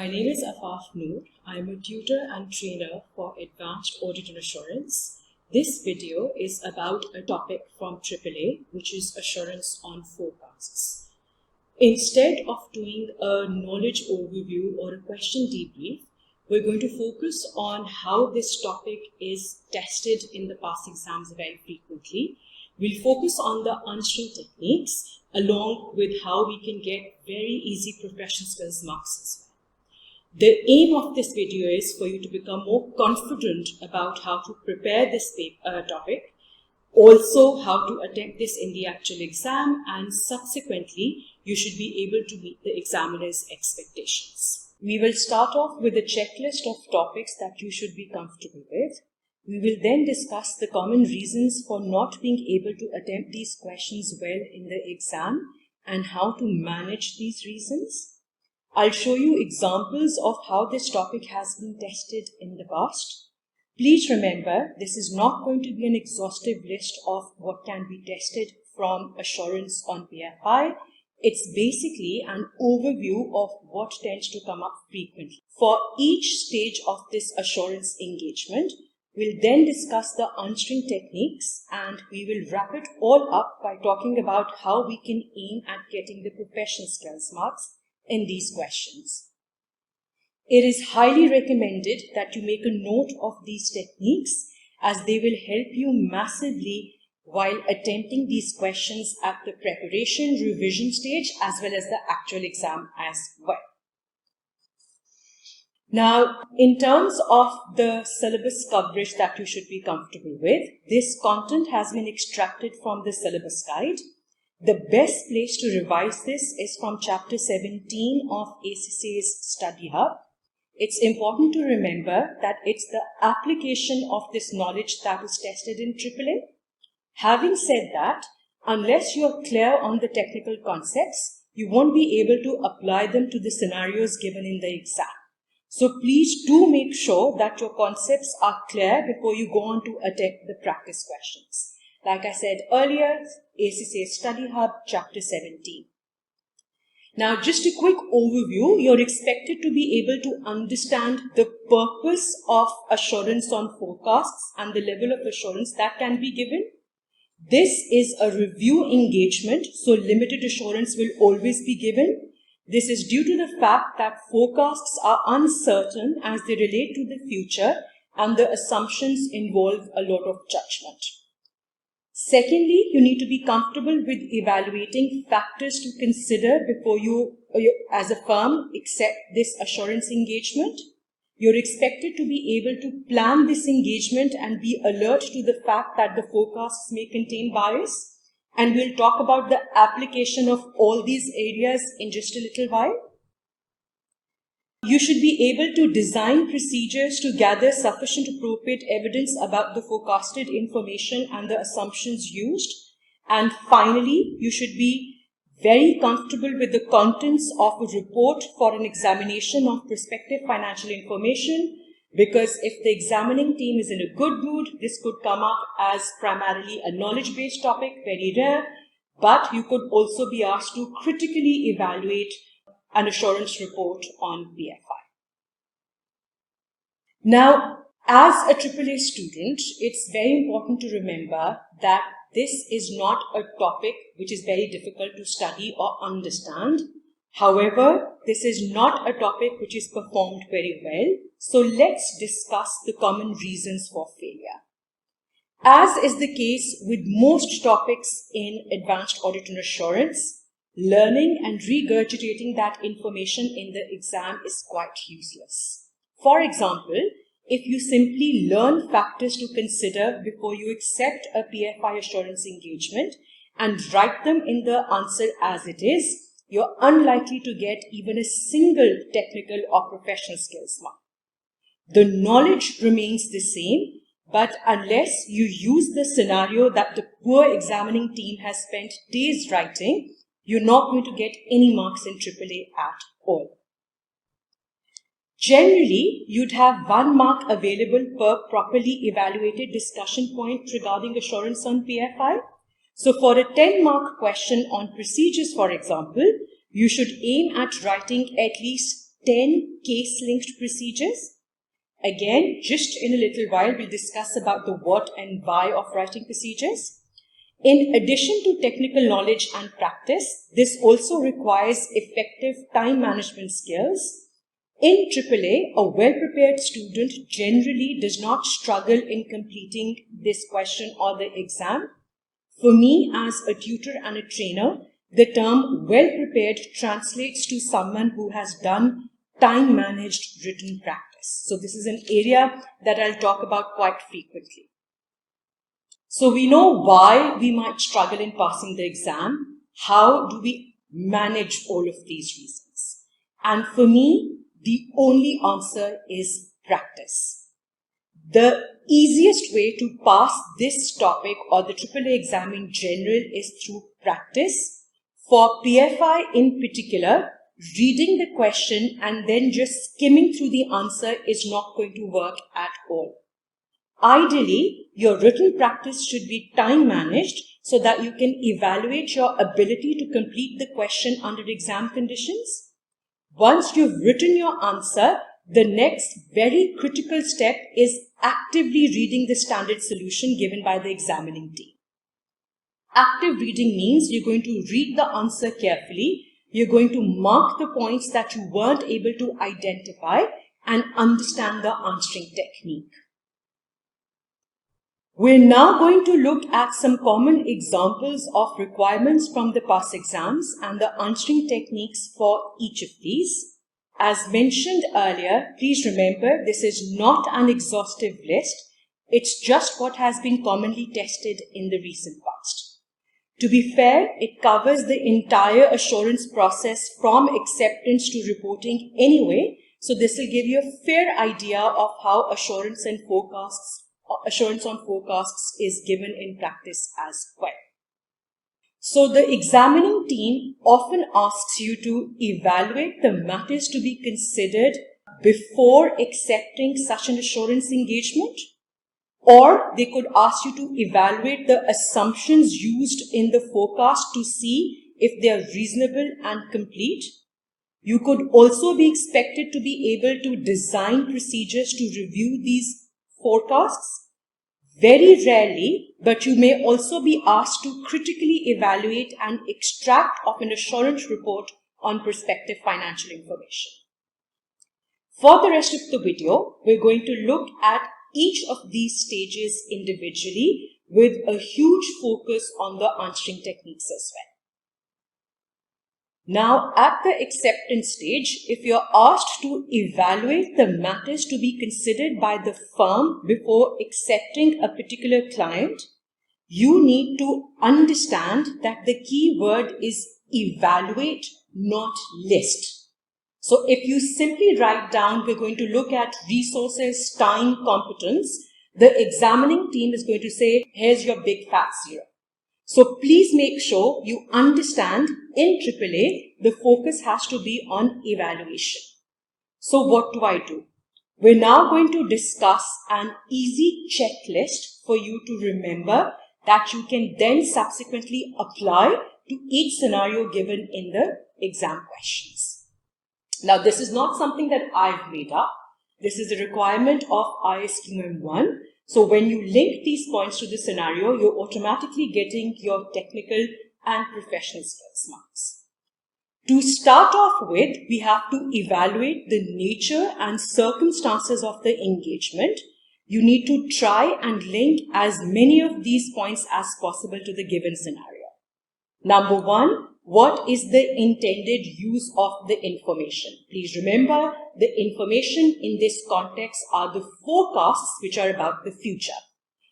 My name is Afaf Noor. I am a tutor and trainer for Advanced Audit and Assurance. This video is about a topic from AAA, which is Assurance on Forecasts. Instead of doing a knowledge overview or a question debrief, we're going to focus on how this topic is tested in the past exams very frequently. We'll focus on the answering techniques along with how we can get very easy professional skills marks as well. The aim of this video is for you to become more confident about how to prepare this topic, also how to attempt this in the actual exam, and subsequently you should be able to meet the examiner's expectations. We will start off with a checklist of topics that you should be comfortable with. We will then discuss the common reasons for not being able to attempt these questions well in the exam and how to manage these reasons. I'll show you examples of how this topic has been tested in the past. Please remember, this is not going to be an exhaustive list of what can be tested from Assurance on PFI. It's basically an overview of what tends to come up frequently. For each stage of this assurance engagement, we'll then discuss the answering techniques, and we will wrap it all up by talking about how we can aim at getting the professional skills marks in these questions. It is highly recommended that you make a note of these techniques, as they will help you massively while attempting these questions at the preparation revision stage as well as the actual exam as well. Now, in terms of the syllabus coverage that you should be comfortable with, this content has been extracted from the syllabus guide. The best place to revise this is from chapter 17 of AAA's Study Hub. It's important to remember that it's the application of this knowledge that is tested in AAA. Having said that, unless you're clear on the technical concepts, you won't be able to apply them to the scenarios given in the exam. So please do make sure that your concepts are clear before you go on to attempt the practice questions. Like I said earlier, AAA Study Hub, Chapter 17. Now, just a quick overview. You're expected to be able to understand the purpose of assurance on forecasts and the level of assurance that can be given. This is a review engagement, so limited assurance will always be given. This is due to the fact that forecasts are uncertain as they relate to the future, and the assumptions involve a lot of judgment. Secondly, you need to be comfortable with evaluating factors to consider before you as a firm accept this assurance engagement. You're expected to be able to plan this engagement and be alert to the fact that the forecasts may contain bias. And we'll talk about the application of all these areas in just a little while. You should be able to design procedures to gather sufficient appropriate evidence about the forecasted information and the assumptions used. And finally, you should be very comfortable with the contents of a report for an examination of prospective financial information, because if the examining team is in a good mood, this could come up as primarily a knowledge-based topic, very rare, but you could also be asked to critically evaluate an assurance report on PFI. Now, as a AAA student, it's very important to remember that this is not a topic which is very difficult to study or understand. However, this is not a topic which is performed very well. So let's discuss the common reasons for failure. As is the case with most topics in Advanced Audit and Assurance, learning and regurgitating that information in the exam is quite useless. For example, if you simply learn factors to consider before you accept a PFI assurance engagement and write them in the answer as it is, you're unlikely to get even a single technical or professional skills mark. The knowledge remains the same, but unless you use the scenario that the poor examining team has spent days writing, you're not going to get any marks in AAA at all. Generally, you'd have 1 mark available per properly evaluated discussion point regarding assurance on PFI. So for a 10-mark question on procedures, for example, you should aim at writing at least 10 case-linked procedures. Again, just in a little while, we'll discuss about the what and why of writing procedures. In addition to technical knowledge and practice, this also requires effective time management skills. In AAA, a well-prepared student generally does not struggle in completing this question or the exam. For me, as a tutor and a trainer, the term well-prepared translates to someone who has done time-managed written practice. So this is an area that I'll talk about quite frequently. So we know why we might struggle in passing the exam. How do we manage all of these reasons? And for me, the only answer is practice. The easiest way to pass this topic or the AAA exam in general is through practice. For PFI in particular, reading the question and then just skimming through the answer is not going to work at all. Ideally, your written practice should be time managed so that you can evaluate your ability to complete the question under exam conditions. Once you've written your answer, the next very critical step is actively reading the standard solution given by the examining team. Active reading means you're going to read the answer carefully, you're going to mark the points that you weren't able to identify and understand the answering technique. We're now going to look at some common examples of requirements from the past exams and the answering techniques for each of these. As mentioned earlier, please remember this is not an exhaustive list. It's just what has been commonly tested in the recent past. To be fair, it covers the entire assurance process from acceptance to reporting anyway, so this will give you a fair idea of how assurance on forecasts is given in practice as well. So the examining team often asks you to evaluate the matters to be considered before accepting such an assurance engagement, or they could ask you to evaluate the assumptions used in the forecast to see if they are reasonable and complete. You could also be expected to be able to design procedures to review these forecasts. Very rarely, but you may also be asked to critically evaluate and extract of an assurance report on prospective financial information. For the rest of the video, we're going to look at each of these stages individually with a huge focus on the answering techniques as well. Now, at the acceptance stage, if you're asked to evaluate the matters to be considered by the firm before accepting a particular client, you need to understand that the key word is evaluate, not list. So if you simply write down, we're going to look at resources, time, competence, the examining team is going to say, here's your big fat zero. So please make sure you understand in AAA, the focus has to be on evaluation. So what do? We're now going to discuss an easy checklist for you to remember that you can then subsequently apply to each scenario given in the exam questions. Now, this is not something that I've made up. This is a requirement of ISQM 1. So when you link these points to the scenario, you're automatically getting your technical and professional skills marks. To start off with, we have to evaluate the nature and circumstances of the engagement. You need to try and link as many of these points as possible to the given scenario. Number one, what is the intended use of the information? Please remember, the information in this context are the forecasts which are about the future.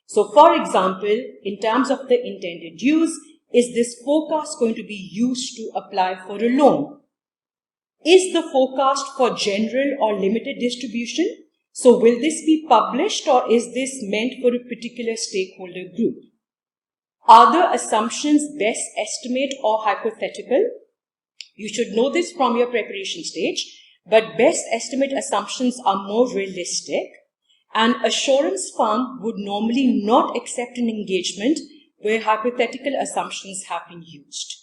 So for example, in terms of the intended use, is this forecast going to be used to apply for a loan? Is the forecast for general or limited distribution? So will this be published or is this meant for a particular stakeholder group? Are the assumptions best estimate or hypothetical? You should know this from your preparation stage, but best estimate assumptions are more realistic. An assurance firm would normally not accept an engagement where hypothetical assumptions have been used.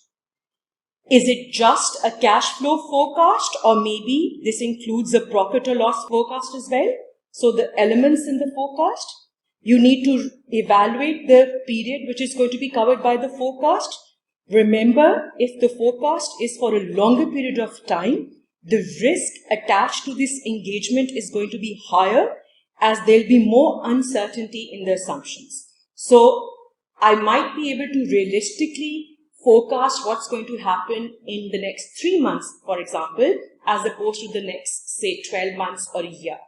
Is it just a cash flow forecast, or maybe this includes a profit or loss forecast as well? So the elements in the forecast, you need to evaluate the period which is going to be covered by the forecast. Remember, if the forecast is for a longer period of time, the risk attached to this engagement is going to be higher, as there'll be more uncertainty in the assumptions. So I might be able to realistically forecast what's going to happen in the next 3 months, for example, as opposed to the next, say, 12 months or a year.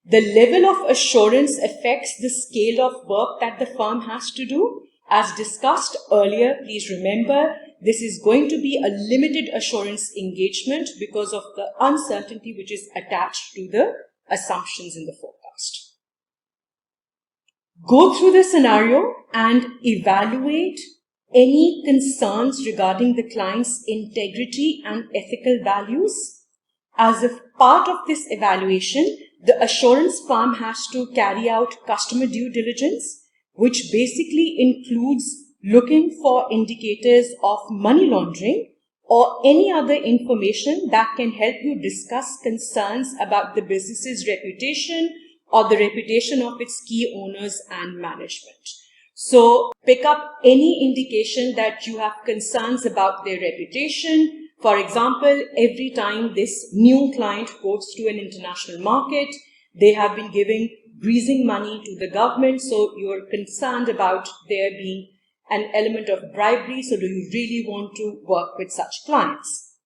The level of assurance affects the scale of work that the firm has to do. As discussed earlier, please remember, this is going to be a limited assurance engagement because of the uncertainty which is attached to the assumptions in the forecast. Go through the scenario and evaluate any concerns regarding the client's integrity and ethical values. As a part of this evaluation, the assurance firm has to carry out customer due diligence, which basically includes looking for indicators of money laundering or any other information that can help you discuss concerns about the business's reputation or the reputation of its key owners and management. So pick up any indication that you have concerns about their reputation. For example, every time this new client goes to an international market, they have been giving greasing money to the government. So you're concerned about there being an element of bribery. So do you really want to work with such clients?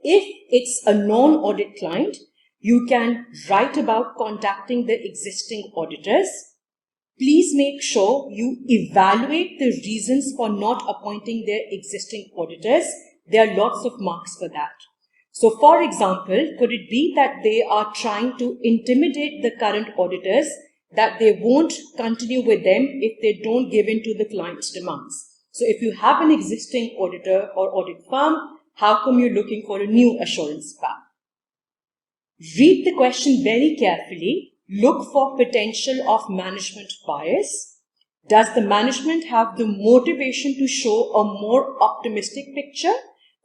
If it's a non-audit client, you can write about contacting the existing auditors. Please make sure you evaluate the reasons for not appointing their existing auditors. There are lots of marks for that. So, for example, could it be that they are trying to intimidate the current auditors that they won't continue with them if they don't give in to the client's demands? So, if you have an existing auditor or audit firm, how come you're looking for a new assurance firm? Read the question very carefully. Look for potential of management bias. Does the management have the motivation to show a more optimistic picture?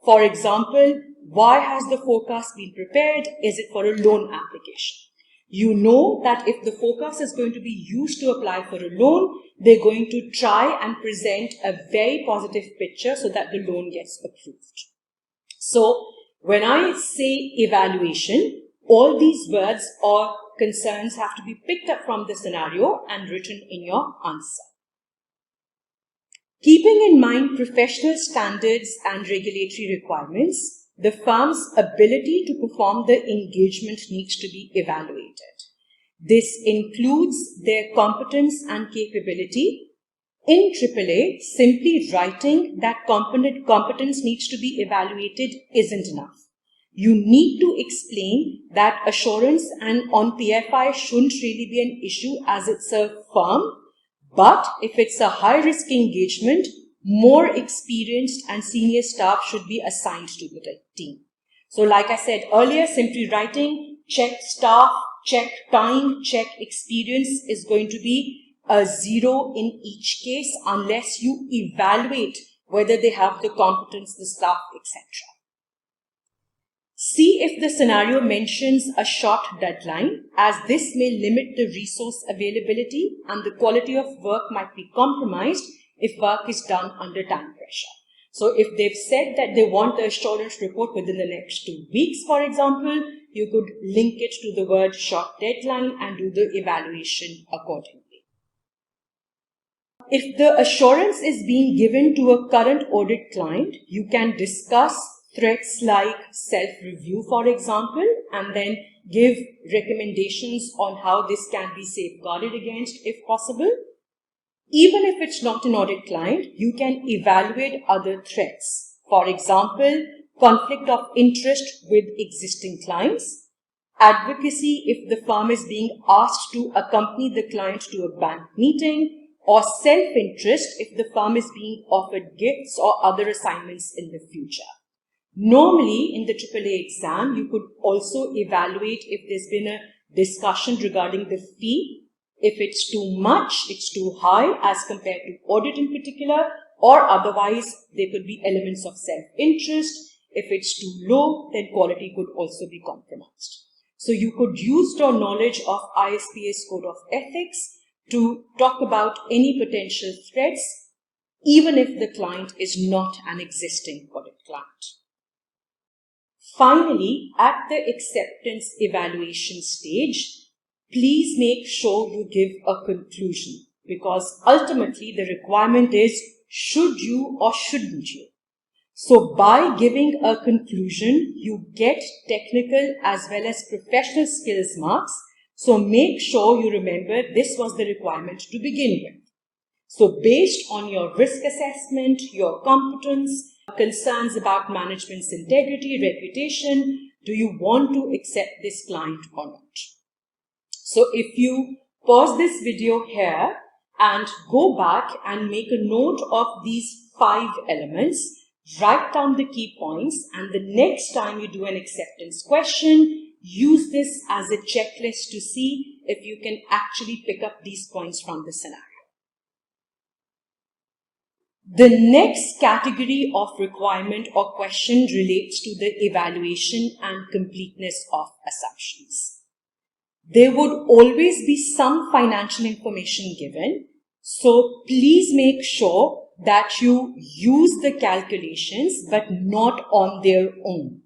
For example, why has the forecast been prepared? Is it for a loan application? You know that if the forecast is going to be used to apply for a loan, they're going to try and present a very positive picture so that the loan gets approved. So when I say evaluation, all these words or concerns have to be picked up from the scenario and written in your answer. Keeping in mind professional standards and regulatory requirements, the firm's ability to perform the engagement needs to be evaluated. This includes their competence and capability. In AAA, simply writing that competence needs to be evaluated isn't enough. You need to explain that assurance and on PFI shouldn't really be an issue as it's a firm, but if it's a high-risk engagement, more experienced and senior staff should be assigned to the team. So like I said earlier, simply writing check staff, check time, check experience is going to be a 0 in each case unless you evaluate whether they have the competence, the staff, etc. See if the scenario mentions a short deadline, as this may limit the resource availability and the quality of work might be compromised if work is done under time pressure. So if they've said that they want the assurance report within the next 2 weeks, for example, you could link it to the word short deadline and do the evaluation accordingly. If the assurance is being given to a current audit client, you can discuss threats like self-review, for example, and then give recommendations on how this can be safeguarded against if possible. Even if it's not an audit client, you can evaluate other threats. For example, conflict of interest with existing clients, advocacy if the firm is being asked to accompany the client to a bank meeting, or self-interest if the firm is being offered gifts or other assignments in the future. Normally, in the AAA exam, you could also evaluate if there's been a discussion regarding the fee, if it's too much, it's too high as compared to audit in particular, or otherwise there could be elements of self-interest. If it's too low, then quality could also be compromised. So you could use your knowledge of ISPA's Code of Ethics to talk about any potential threats, even if the client is not an existing audit client. Finally, at the acceptance evaluation stage, please make sure you give a conclusion, because ultimately the requirement is should you or shouldn't you. So by giving a conclusion, you get technical as well as professional skills marks. So make sure you remember this was the requirement to begin with. So based on your risk assessment, your competence, concerns about management's integrity, reputation, do you want to accept this client or not? So if you pause this video here and go back and make a note of these 5 elements, write down the key points, and the next time you do an acceptance question, use this as a checklist to see if you can actually pick up these points from the scenario. The next category of requirement or question relates to the evaluation and completeness of assumptions. There would always be some financial information given, so please make sure that you use the calculations but not on their own.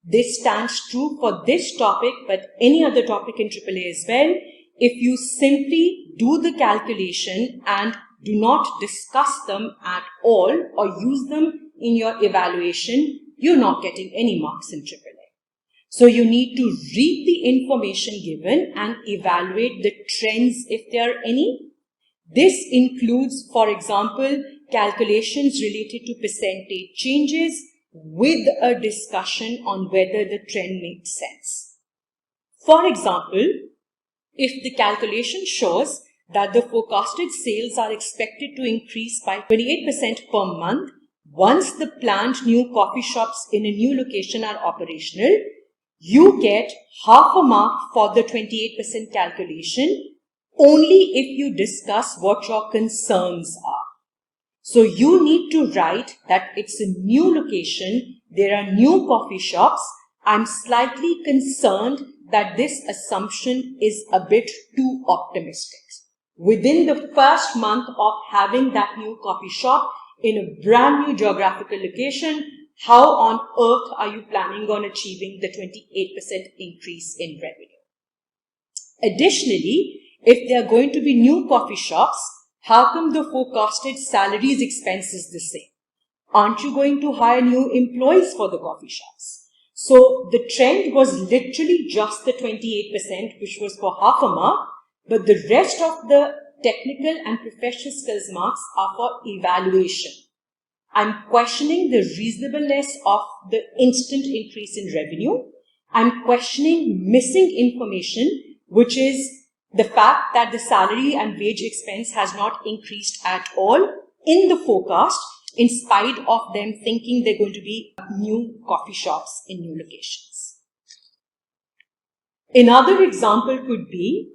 This stands true for this topic but any other topic in AAA as well. If you simply do the calculation and do not discuss them at all or use them in your evaluation, you're not getting any marks in AAA. So you need to read the information given and evaluate the trends if there are any. This includes, for example, calculations related to percentage changes with a discussion on whether the trend makes sense. For example, if the calculation shows that the forecasted sales are expected to increase by 28% per month once the planned new coffee shops in a new location are operational, you get half a mark for the 28% calculation only if you discuss what your concerns are. So you need to write that it's a new location, there are new coffee shops. I'm slightly concerned that this assumption is a bit too optimistic. Within the first month of having that new coffee shop in a brand new geographical location, how on earth are you planning on achieving the 28% increase in revenue? Additionally, if there are going to be new coffee shops, how come the forecasted salaries expense is the same? Aren't you going to hire new employees for the coffee shops? So the trend was literally just the 28%, which was for half a mark, but the rest of the technical and professional skills marks are for evaluation. I'm questioning the reasonableness of the instant increase in revenue. I'm questioning missing information, which is the fact that the salary and wage expense has not increased at all in the forecast, in spite of them thinking they're going to be new coffee shops in new locations. Another example could be,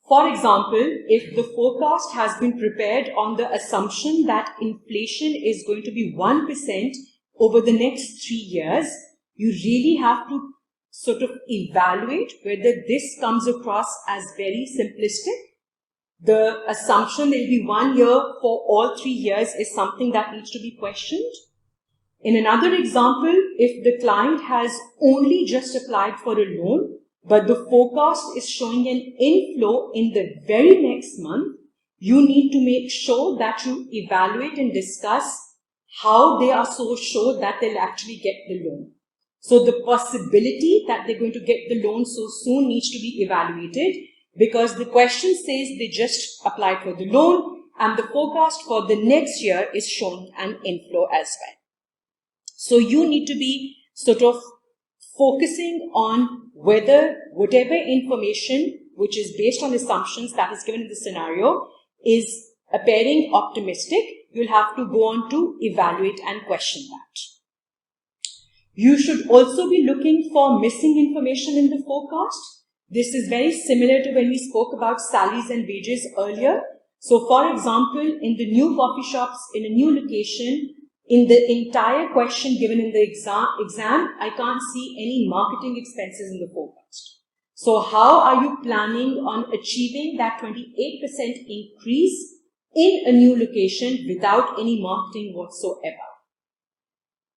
for example, if the forecast has been prepared on the assumption that inflation is going to be 1% over the next 3 years, you really have to sort of evaluate whether this comes across as very simplistic. The assumption there will be 1 year for all 3 years is something that needs to be questioned. In another example, if the client has only just applied for a loan, but the forecast is showing an inflow in the very next month, you need to make sure that you evaluate and discuss how they are so sure that they'll actually get the loan. So the possibility that they're going to get the loan so soon needs to be evaluated, because the question says they just applied for the loan and the forecast for the next year is showing an inflow as well. So you need to be sort of focusing on whether whatever information which is based on assumptions that is given in the scenario is appearing optimistic. You'll have to go on to evaluate and question that. You should also be looking for missing information in the forecast. This is very similar to when we spoke about salaries and wages earlier. So for example, in the new coffee shops, in a new location, in the entire question given in the exam, I can't see any marketing expenses in the forecast. So how are you planning on achieving that 28% increase in a new location without any marketing whatsoever?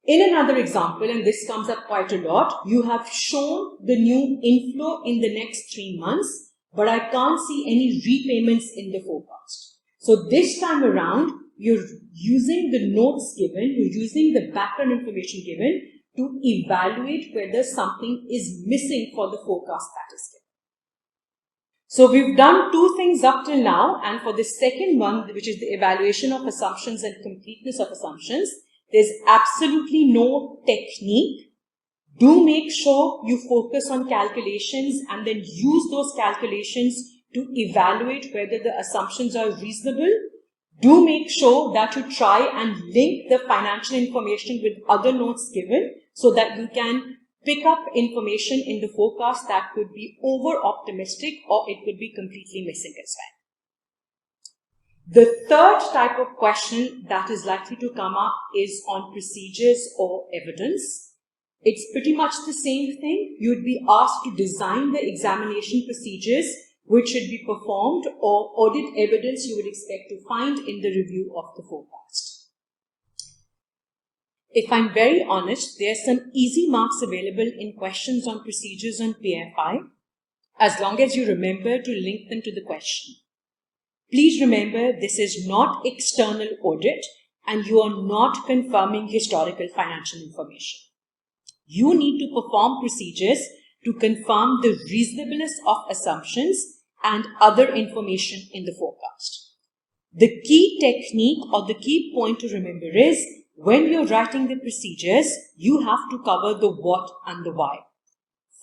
In another example, and this comes up quite a lot, you have shown the new inflow in the next 3 months, but I can't see any repayments in the forecast. So this time around, you're using the notes given, you're using the background information given to evaluate whether something is missing for the forecast that is given. So we've done 2 things up till now, and for the second one, which is the evaluation of assumptions and completeness of assumptions, there's absolutely no technique. Do make sure you focus on calculations and then use those calculations to evaluate whether the assumptions are reasonable. Do make sure that you try and link the financial information with other notes given so that you can pick up information in the forecast that could be over optimistic or it could be completely missing as well. The third type of question that is likely to come up is on procedures or evidence. It's pretty much the same thing. You'd be asked to design the examination procedures which should be performed or audit evidence you would expect to find in the review of the forecast. If I'm very honest, there are some easy marks available in questions on procedures on PFI, as long as you remember to link them to the question. Please remember, this is not external audit and you are not confirming historical financial information. You need to perform procedures to confirm the reasonableness of assumptions and other information in the forecast. The key technique or the key point to remember is, when you're writing the procedures, you have to cover the what and the why.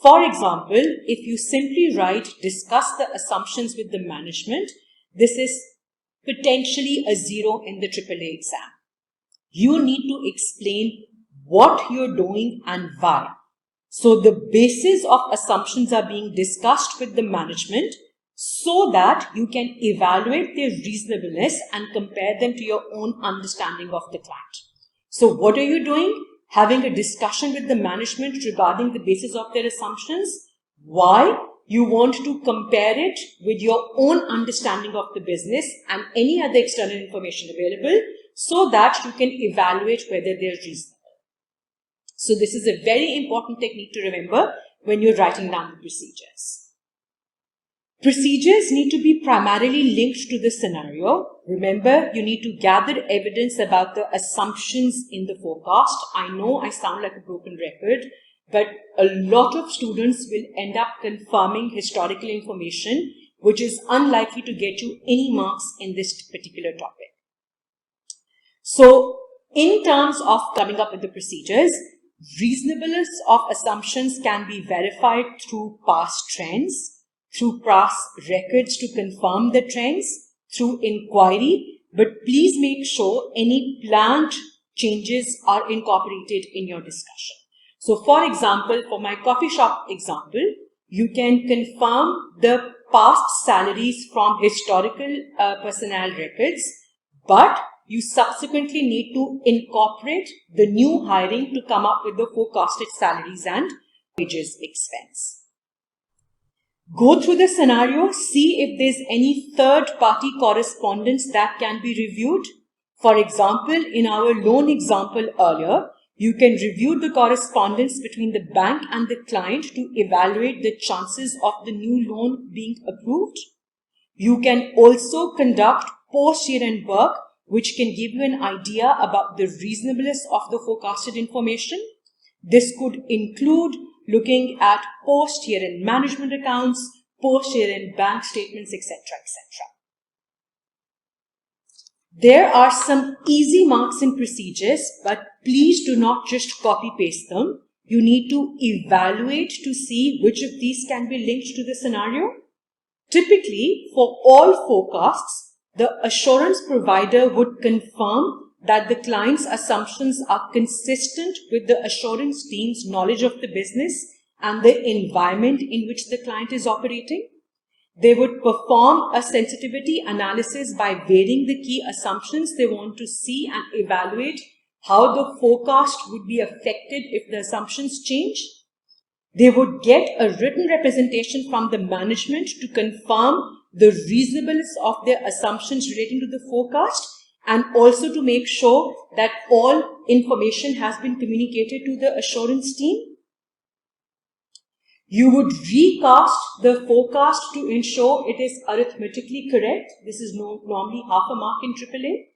For example, if you simply write, discuss the assumptions with the management, this is potentially a 0 in the AAA exam. You need to explain what you're doing and why. So the basis of assumptions are being discussed with the management so that you can evaluate their reasonableness and compare them to your own understanding of the client. So what are you doing? Having a discussion with the management regarding the basis of their assumptions. Why? You want to compare it with your own understanding of the business and any other external information available so that you can evaluate whether they're reasonable. So this is a very important technique to remember when you're writing down the procedures. Procedures need to be primarily linked to the scenario. Remember, you need to gather evidence about the assumptions in the forecast. I know I sound like a broken record, but a lot of students will end up confirming historical information, which is unlikely to get you any marks in this particular topic. So, in terms of coming up with the procedures, reasonableness of assumptions can be verified through past trends, through past records to confirm the trends, through inquiry, but please make sure any planned changes are incorporated in your discussion. So for example, for my coffee shop example, you can confirm the past salaries from historical personnel records, but you subsequently need to incorporate the new hiring to come up with the forecasted salaries and wages expense. Go through the scenario, see if there's any third-party correspondence that can be reviewed. For example, in our loan example earlier, you can review the correspondence between the bank and the client to evaluate the chances of the new loan being approved. You can also conduct post-year-end work, which can give you an idea about the reasonableness of the forecasted information. This could include looking at post-year-end management accounts, post-year-end bank statements, etc., etc. There are some easy marks in procedures, but please do not just copy-paste them. You need to evaluate to see which of these can be linked to the scenario. Typically, for all forecasts, the assurance provider would confirm that the client's assumptions are consistent with the assurance team's knowledge of the business and the environment in which the client is operating. They would perform a sensitivity analysis by weighing the key assumptions they want to see and evaluate how the forecast would be affected if the assumptions change. They would get a written representation from the management to confirm the reasonableness of their assumptions relating to the forecast, and also to make sure that all information has been communicated to the assurance team. You would recast the forecast to ensure it is arithmetically correct. This is normally half a mark in AAA.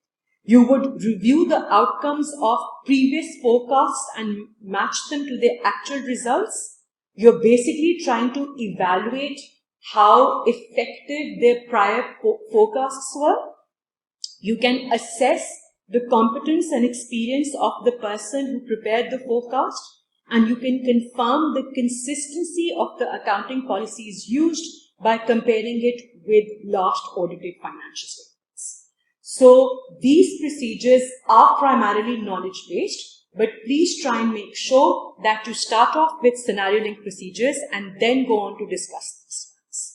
You would review the outcomes of previous forecasts and match them to the actual results. You're basically trying to evaluate how effective their prior forecasts were. You can assess the competence and experience of the person who prepared the forecast, and you can confirm the consistency of the accounting policies used by comparing it with last audited financial statements. So these procedures are primarily knowledge-based, but please try and make sure that you start off with scenario-linked procedures and then go on to discuss these ones.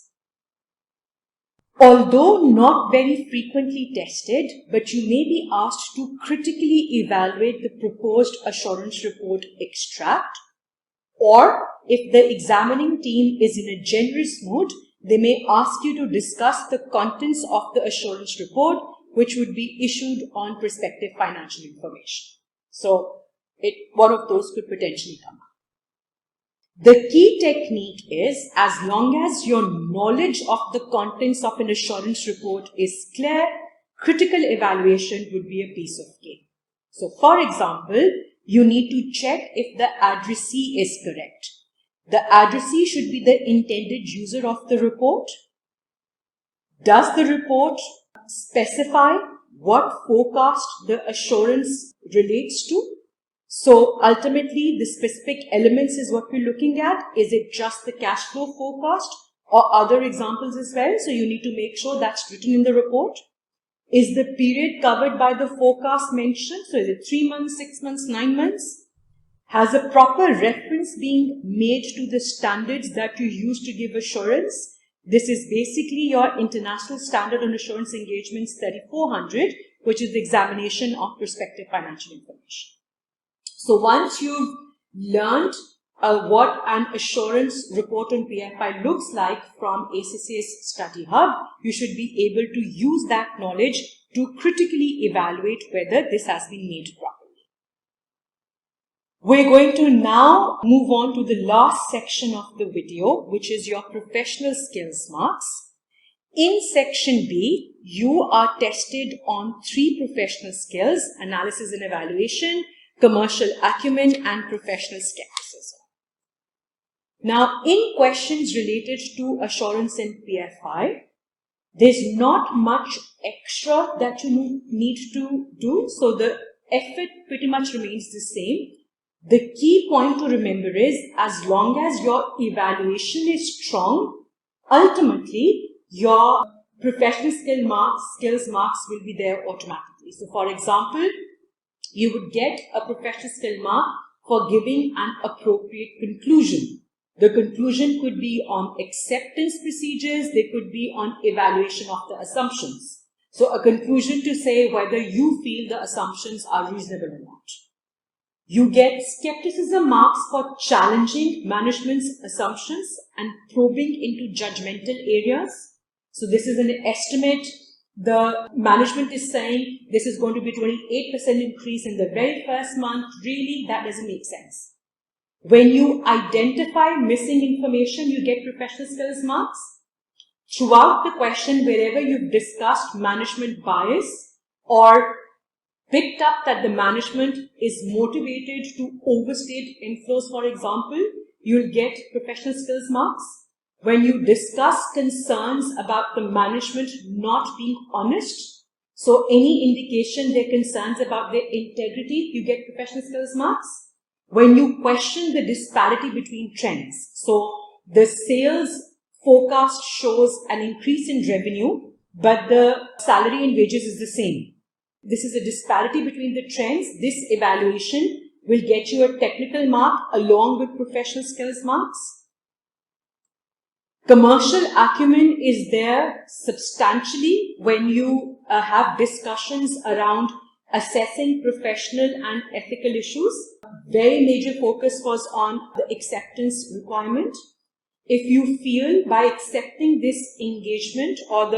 Although not very frequently tested, but you may be asked to critically evaluate the proposed assurance report extract, or if the examining team is in a generous mood, they may ask you to discuss the contents of the assurance report, which would be issued on prospective financial information. So one of those could potentially come up. The key technique is, as long as your knowledge of the contents of an assurance report is clear, critical evaluation would be a piece of cake. So, for example, you need to check if the addressee is correct. The addressee should be the intended user of the report. Does the report specify what forecast the assurance relates to? So ultimately, the specific elements is what we're looking at. Is it just the cash flow forecast or other examples as well? So you need to make sure that's written in the report. Is the period covered by the forecast mentioned? So is it 3 months, 6 months, 9 months? Has a proper reference being made to the standards that you use to give assurance? This is basically your International Standard on Assurance Engagements 3400, which is the examination of prospective financial information. So once you've learned what an assurance report on PFI looks like from ACCA's Study Hub, you should be able to use that knowledge to critically evaluate whether this has been made properly. We're going to now move on to the last section of the video, which is your professional skills marks. In section B, you are tested on 3 professional skills: analysis and evaluation, commercial acumen, and professional skepticism. Now, in questions related to assurance and PFI, there's not much extra that you need to do, so the effort pretty much remains the same. The key point to remember is, as long as your evaluation is strong, ultimately your professional skills marks will be there automatically. So, for example, you would get a professional skill mark for giving an appropriate conclusion. The conclusion could be on acceptance procedures, they could be on evaluation of the assumptions. So a conclusion to say whether you feel the assumptions are reasonable or not. You get skepticism marks for challenging management's assumptions and probing into judgmental areas. So this is an estimate. The management is saying this is going to be 28% increase in the very first month. Really, that doesn't make sense. When you identify missing information, you get professional skills marks. Throughout the question, wherever you've discussed management bias or picked up that the management is motivated to overstate inflows, for example, you'll get professional skills marks. When you discuss concerns about the management not being honest, so any indication they're concerns about their integrity, you get professional skills marks. When you question the disparity between trends, so the sales forecast shows an increase in revenue, but the salary and wages is the same. This is a disparity between the trends. This evaluation will get you a technical mark along with professional skills marks. Commercial acumen is there substantially when you have discussions around assessing professional and ethical issues. Very major focus was on the acceptance requirement. If you feel by accepting this engagement or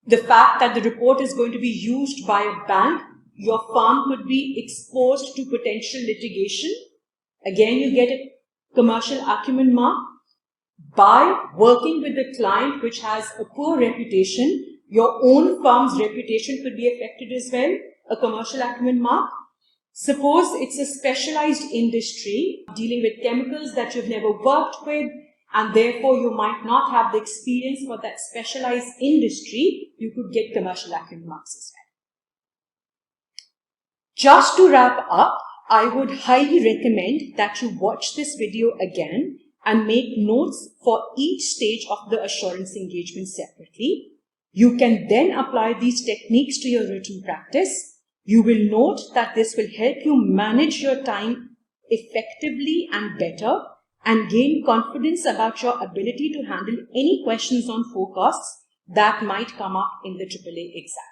the fact that the report is going to be used by a bank, your firm could be exposed to potential litigation, again you get a commercial acumen mark. By working with a client which has a poor reputation, your own firm's reputation could be affected as well, a commercial acumen mark. Suppose it's a specialized industry dealing with chemicals that you've never worked with, and therefore you might not have the experience for that specialized industry, you could get commercial acumen marks as well. Just to wrap up, I would highly recommend that you watch this video again and make notes for each stage of the assurance engagement separately. You can then apply these techniques to your written practice. You will note that this will help you manage your time effectively and better, and gain confidence about your ability to handle any questions on forecasts that might come up in the AAA exam.